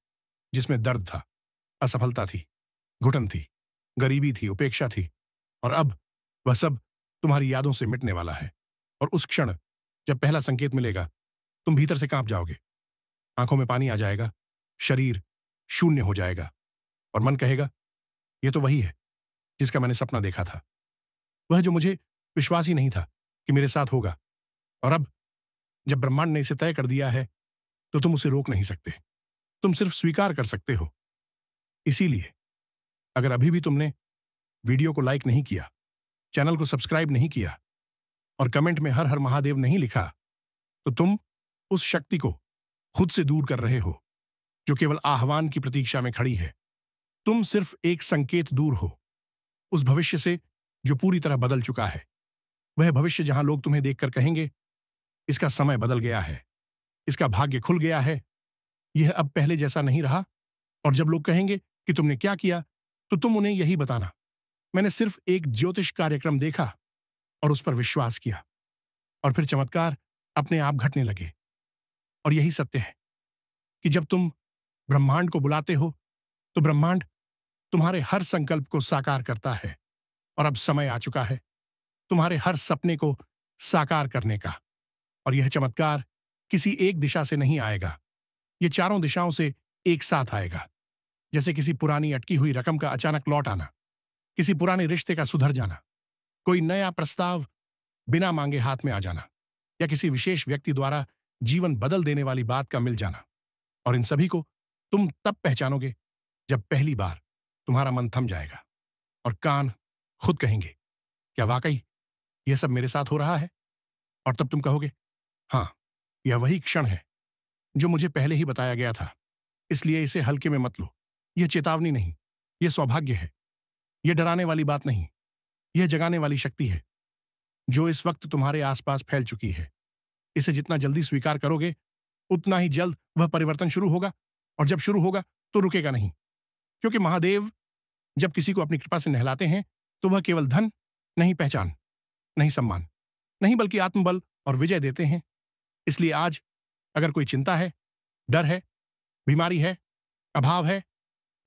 जिसमें दर्द था, असफलता थी, घुटन थी, गरीबी थी, उपेक्षा थी, और अब वह सब तुम्हारी यादों से मिटने वाला है। और उस क्षण जब पहला संकेत मिलेगा, तुम भीतर से कांप जाओगे, आंखों में पानी आ जाएगा, शरीर शून्य हो जाएगा, और मन कहेगा, यह तो वही है जिसका मैंने सपना देखा था, वह जो मुझे विश्वास ही नहीं था कि मेरे साथ होगा। और अब जब ब्रह्मांड ने इसे तय कर दिया है, तो तुम उसे रोक नहीं सकते, तुम सिर्फ स्वीकार कर सकते हो। इसीलिए अगर अभी भी तुमने वीडियो को लाइक नहीं किया, चैनल को सब्सक्राइब नहीं किया, और कमेंट में हर हर महादेव नहीं लिखा, तो तुम उस शक्ति को खुद से दूर कर रहे हो, जो केवल आह्वान की प्रतीक्षा में खड़ी है। तुम सिर्फ एक संकेत दूर हो उस भविष्य से जो पूरी तरह बदल चुका है। वह भविष्य जहां लोग तुम्हें देखकर कहेंगे, इसका समय बदल गया है, इसका भाग्य खुल गया है, यह अब पहले जैसा नहीं रहा। और जब लोग कहेंगे कि तुमने क्या किया, तो तुम उन्हें यही बताना, मैंने सिर्फ एक ज्योतिष कार्यक्रम देखा और उस पर विश्वास किया, और फिर चमत्कार अपने आप घटने लगे। और यही सत्य है कि जब तुम ब्रह्मांड को बुलाते हो, तो ब्रह्मांड तुम्हारे हर संकल्प को साकार करता है। और अब समय आ चुका है तुम्हारे हर सपने को साकार करने का। और यह चमत्कार किसी एक दिशा से नहीं आएगा, यह चारों दिशाओं से एक साथ आएगा। जैसे किसी पुरानी अटकी हुई रकम का अचानक लौट आना, किसी पुराने रिश्ते का सुधर जाना, कोई नया प्रस्ताव बिना मांगे हाथ में आ जाना, या किसी विशेष व्यक्ति द्वारा जीवन बदल देने वाली बात का मिल जाना। और इन सभी को तुम तब पहचानोगे जब पहली बार तुम्हारा मन थम जाएगा और कान खुद कहेंगे, क्या वाकई यह सब मेरे साथ हो रहा है? और तब तुम कहोगे, हां, यह वही क्षण है जो मुझे पहले ही बताया गया था। इसलिए इसे हल्के में मत लो। यह चेतावनी नहीं, यह सौभाग्य है। यह डराने वाली बात नहीं, यह जगाने वाली शक्ति है, जो इस वक्त तुम्हारे आसपास फैल चुकी है। इसे जितना जल्दी स्वीकार करोगे, उतना ही जल्द वह परिवर्तन शुरू होगा, और जब शुरू होगा तो रुकेगा नहीं। क्योंकि महादेव जब किसी को अपनी कृपा से नहलाते हैं तो वह केवल धन नहीं, पहचान नहीं, सम्मान नहीं, बल्कि आत्मबल और विजय देते हैं। इसलिए आज अगर कोई चिंता है, डर है, बीमारी है, अभाव है,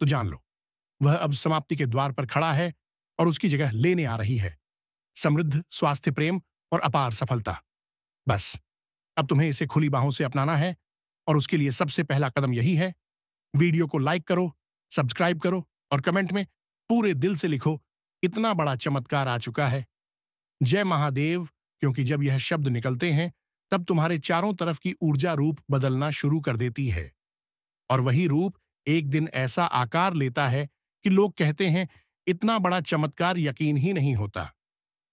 तो जान लो वह अब समाप्ति के द्वार पर खड़ा है और उसकी जगह लेने आ रही है समृद्ध स्वास्थ्य, प्रेम और अपार सफलता। बस अब तुम्हें इसे खुली बाहों से अपनाना है, और उसके लिए सबसे पहला कदम यही है, वीडियो को लाइक करो, सब्सक्राइब करो और कमेंट में पूरे दिल से लिखो, इतना बड़ा चमत्कार आ चुका है, जय महादेव। क्योंकि जब यह शब्द निकलते हैं तब तुम्हारे चारों तरफ की ऊर्जा रूप बदलना शुरू कर देती है, और वही रूप एक दिन ऐसा आकार लेता है कि लोग कहते हैं इतना बड़ा चमत्कार यकीन ही नहीं होता।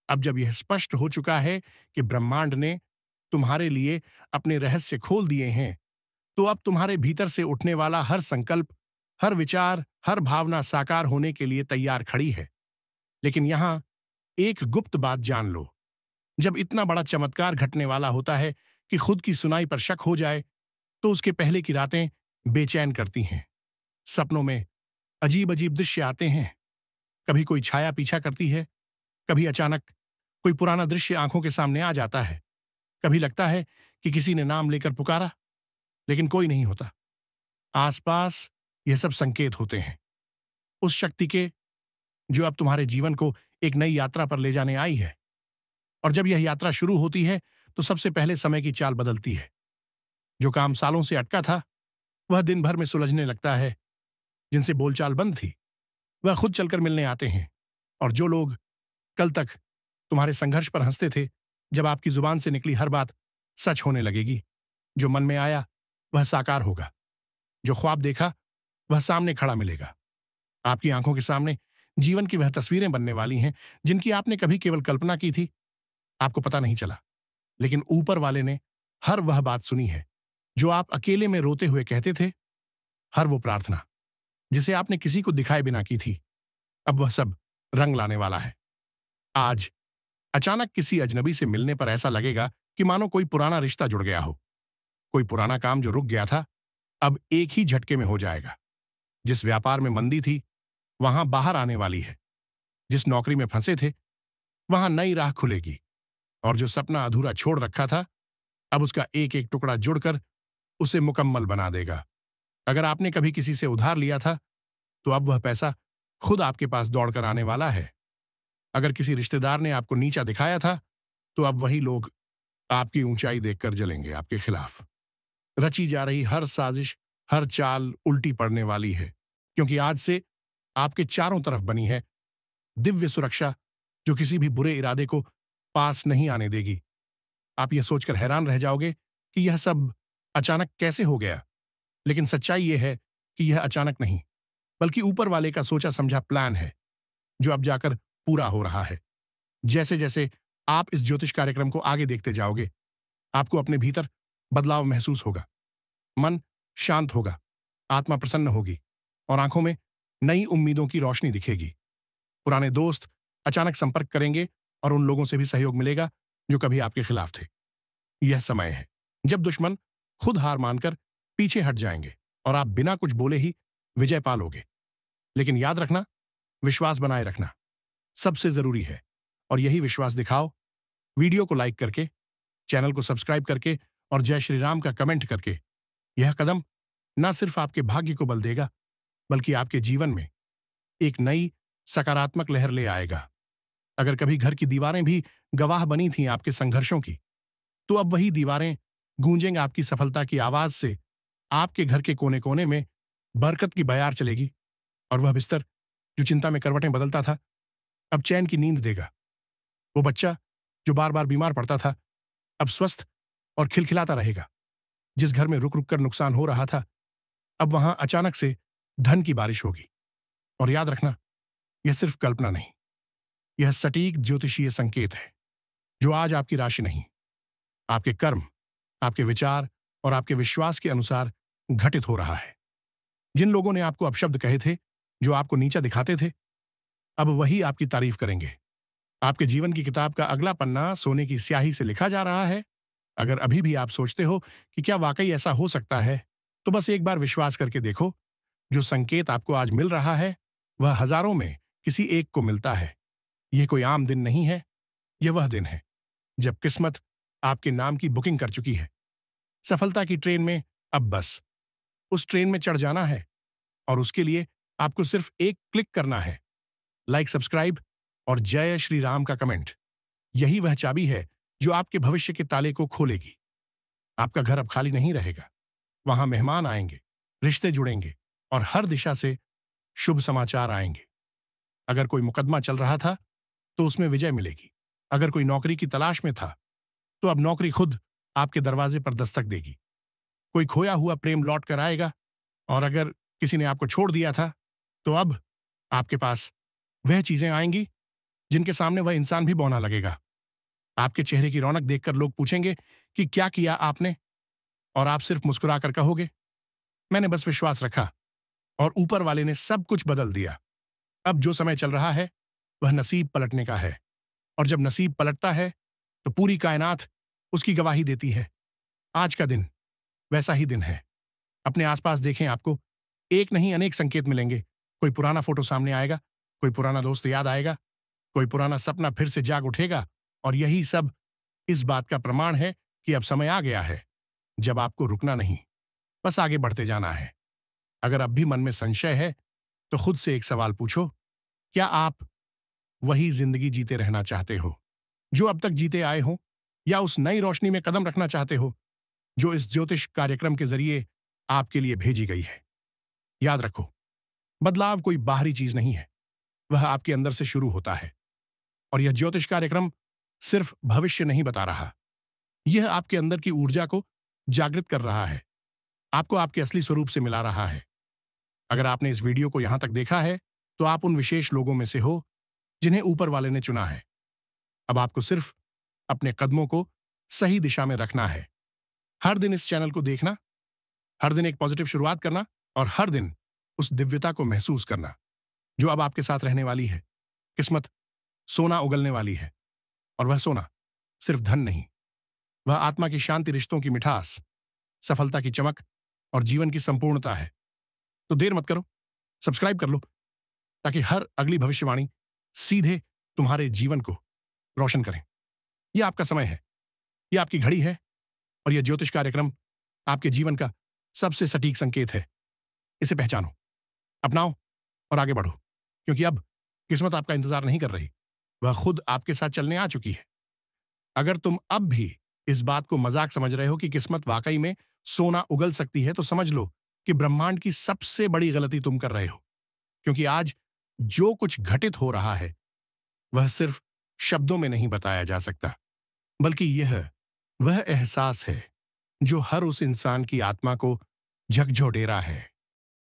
अब जब यह स्पष्ट हो चुका है कि ब्रह्मांड ने तुम्हारे लिए अपने रहस्य खोल दिए हैं, तो अब तुम्हारे भीतर से उठने वाला हर संकल्प, हर विचार, हर भावना साकार होने के लिए तैयार खड़ी है। लेकिन यहां एक गुप्त बात जान लो, जब इतना बड़ा चमत्कार घटने वाला होता है कि खुद की सुनाई पर शक हो जाए, तो उसके पहले की रातें बेचैन करती हैं। सपनों में अजीब अजीब दृश्य आते हैं, कभी कोई छाया पीछा करती है, कभी अचानक कोई पुराना दृश्य आंखों के सामने आ जाता है, कभी लगता है कि किसी ने नाम लेकर पुकारा, लेकिन कोई नहीं होता। आसपास यह सब संकेत होते हैं उस शक्ति के, जो अब तुम्हारे जीवन को एक नई यात्रा पर ले जाने आई है। और जब यह यात्रा शुरू होती है तो सबसे पहले समय की चाल बदलती है। जो काम सालों से अटका था वह दिन भर में सुलझने लगता है। जिनसे बोलचाल बंद थी वह खुद चलकर मिलने आते हैं। और जो लोग कल तक तुम्हारे संघर्ष पर हंसते थे, जब आपकी जुबान से निकली हर बात सच होने लगेगी। जो मन में आया वह साकार होगा, जो ख्वाब देखा वह सामने खड़ा मिलेगा। आपकी आंखों के सामने जीवन की वह तस्वीरें बनने वाली हैं जिनकी आपने कभी केवल कल्पना की थी। आपको पता नहीं चला, लेकिन ऊपर वाले ने हर वह बात सुनी है जो आप अकेले में रोते हुए कहते थे। हर वो प्रार्थना जिसे आपने किसी को दिखाए बिना की थी, अब वह सब रंग लाने वाला है। आज अचानक किसी अजनबी से मिलने पर ऐसा लगेगा कि मानो कोई पुराना रिश्ता जुड़ गया हो। कोई पुराना काम जो रुक गया था अब एक ही झटके में हो जाएगा। जिस व्यापार में मंदी थी वहां बाहर आने वाली है। जिस नौकरी में फंसे थे वहां नई राह खुलेगी। और जो सपना अधूरा छोड़ रखा था अब उसका एक एक टुकड़ा जुड़कर उसे मुकम्मल बना देगा। अगर आपने कभी किसी से उधार लिया था तो अब वह पैसा खुद आपके पास दौड़कर आने वाला है। अगर किसी रिश्तेदार ने आपको नीचा दिखाया था तो अब वही लोग आपकी ऊंचाई देखकर जलेंगे आपके खिलाफ। रची जा रही हर साजिश, हर चाल उल्टी पड़ने वाली है, क्योंकि आज से आपके चारों तरफ बनी है दिव्य सुरक्षा जो किसी भी बुरे इरादे को पास नहीं आने देगी। आप यह सोचकर हैरान रह जाओगे कि यह सब अचानक कैसे हो गया, लेकिन सच्चाई यह है कि यह अचानक नहीं, बल्कि ऊपर वाले का सोचा समझा प्लान है जो अब जाकर पूरा हो रहा है। जैसे जैसे आप इस ज्योतिष कार्यक्रम को आगे देखते जाओगे, आपको अपने भीतर बदलाव महसूस होगा। मन शांत होगा, आत्मा प्रसन्न होगी और आंखों में नई उम्मीदों की रोशनी दिखेगी। पुराने दोस्त अचानक संपर्क करेंगे और उन लोगों से भी सहयोग मिलेगा जो कभी आपके खिलाफ थे। यह समय है जब दुश्मन खुद हार मानकर पीछे हट जाएंगे और आप बिना कुछ बोले ही विजय पालोगे। लेकिन याद रखना, विश्वास बनाए रखना सबसे जरूरी है, और यही विश्वास दिखाओ वीडियो को लाइक करके, चैनल को सब्सक्राइब करके और जय श्री राम का कमेंट करके। यह कदम न सिर्फ आपके भाग्य को बल देगा, बल्कि आपके जीवन में एक नई सकारात्मक लहर ले आएगा। अगर कभी घर की दीवारें भी गवाह बनी थीं आपके संघर्षों की, तो अब वही दीवारें गूंजेंगे आपकी सफलता की आवाज से। आपके घर के कोने कोने में बरकत की बयार चलेगी, और वह बिस्तर जो चिंता में करवटें बदलता था अब चैन की नींद देगा। वो बच्चा जो बार बार बीमार पड़ता था अब स्वस्थ और खिलखिलाता रहेगा। जिस घर में रुक रुक कर नुकसान हो रहा था अब वहां अचानक से धन की बारिश होगी। और याद रखना, यह सिर्फ कल्पना नहीं, यह सटीक ज्योतिषीय संकेत है जो आज आपकी राशि नहीं, आपके कर्म, आपके विचार और आपके विश्वास के अनुसार घटित हो रहा है। जिन लोगों ने आपको अपशब्द कहे थे, जो आपको नीचा दिखाते थे, अब वही आपकी तारीफ करेंगे। आपके जीवन की किताब का अगला पन्ना सोने की स्याही से लिखा जा रहा है। अगर अभी भी आप सोचते हो कि क्या वाकई ऐसा हो सकता है, तो बस एक बार विश्वास करके देखो। जो संकेत आपको आज मिल रहा है, वह हजारों में किसी एक को मिलता है। यह कोई आम दिन नहीं है, यह वह दिन है जब किस्मत आपके नाम की बुकिंग कर चुकी है। सफलता की ट्रेन में अब बस उस ट्रेन में चढ़ जाना है, और उसके लिए आपको सिर्फ एक क्लिक करना है। लाइक, सब्सक्राइब और जय श्री राम का कमेंट। यही वह चाबी है जो आपके भविष्य के ताले को खोलेगी। आपका घर अब खाली नहीं रहेगा। वहां मेहमान आएंगे, रिश्ते जुड़ेंगे और हर दिशा से शुभ समाचार आएंगे। अगर कोई मुकदमा चल रहा था तो उसमें विजय मिलेगी। अगर कोई नौकरी की तलाश में था तो अब नौकरी खुद आपके दरवाजे पर दस्तक देगी। कोई खोया हुआ प्रेम लौट कर आएगा, और अगर किसी ने आपको छोड़ दिया था तो अब आपके पास वह चीजें आएंगी जिनके सामने वह इंसान भी बौना लगेगा। आपके चेहरे की रौनक देखकर लोग पूछेंगे कि क्या किया आपने, और आप सिर्फ मुस्कुराकर कहोगे, मैंने बस विश्वास रखा और ऊपर वाले ने सब कुछ बदल दिया। अब जो समय चल रहा है वह नसीब पलटने का है, और जब नसीब पलटता है तो पूरी कायनात उसकी गवाही देती है। आज का दिन वैसा ही दिन है। अपने आसपास देखें, आपको एक नहीं अनेक संकेत मिलेंगे। कोई पुराना फोटो सामने आएगा, कोई पुराना दोस्त याद आएगा, कोई पुराना सपना फिर से जाग उठेगा, और यही सब इस बात का प्रमाण है कि अब समय आ गया है जब आपको रुकना नहीं, बस आगे बढ़ते जाना है। अगर अब भी मन में संशय है तो खुद से एक सवाल पूछो, क्या आप वही जिंदगी जीते रहना चाहते हो जो अब तक जीते आए हो, या उस नई रोशनी में कदम रखना चाहते हो जो इस ज्योतिष कार्यक्रम के जरिए आपके लिए भेजी गई है? याद रखो, बदलाव कोई बाहरी चीज नहीं है, वह आपके अंदर से शुरू होता है। और यह ज्योतिष कार्यक्रम सिर्फ भविष्य नहीं बता रहा, यह आपके अंदर की ऊर्जा को जागृत कर रहा है, आपको आपके असली स्वरूप से मिला रहा है। अगर आपने इस वीडियो को यहां तक देखा है तो आप उन विशेष लोगों में से हो जिन्हें ऊपर वाले ने चुना है। अब आपको सिर्फ अपने कदमों को सही दिशा में रखना है। हर दिन इस चैनल को देखना, हर दिन एक पॉजिटिव शुरुआत करना, और हर दिन उस दिव्यता को महसूस करना जो अब आपके साथ रहने वाली है। किस्मत सोना उगलने वाली है, और वह सोना सिर्फ धन नहीं, वह आत्मा की शांति, रिश्तों की मिठास, सफलता की चमक और जीवन की संपूर्णता है। तो देर मत करो, सब्सक्राइब कर लो ताकि हर अगली भविष्यवाणी सीधे तुम्हारे जीवन को रोशन करें। यह आपका समय है, यह आपकी घड़ी है, और यह ज्योतिष कार्यक्रम आपके जीवन का सबसे सटीक संकेत है। इसे पहचानो, अपनाओ और आगे बढ़ो, क्योंकि अब किस्मत आपका इंतजार नहीं कर रही, वह खुद आपके साथ चलने आ चुकी है। अगर तुम अब भी इस बात को मजाक समझ रहे हो कि किस्मत वाकई में सोना उगल सकती है, तो समझ लो कि ब्रह्मांड की सबसे बड़ी गलती तुम कर रहे हो, क्योंकि आज जो कुछ घटित हो रहा है वह सिर्फ शब्दों में नहीं बताया जा सकता, बल्कि यह वह एहसास है जो हर उस इंसान की आत्मा को झकझोरेरा है।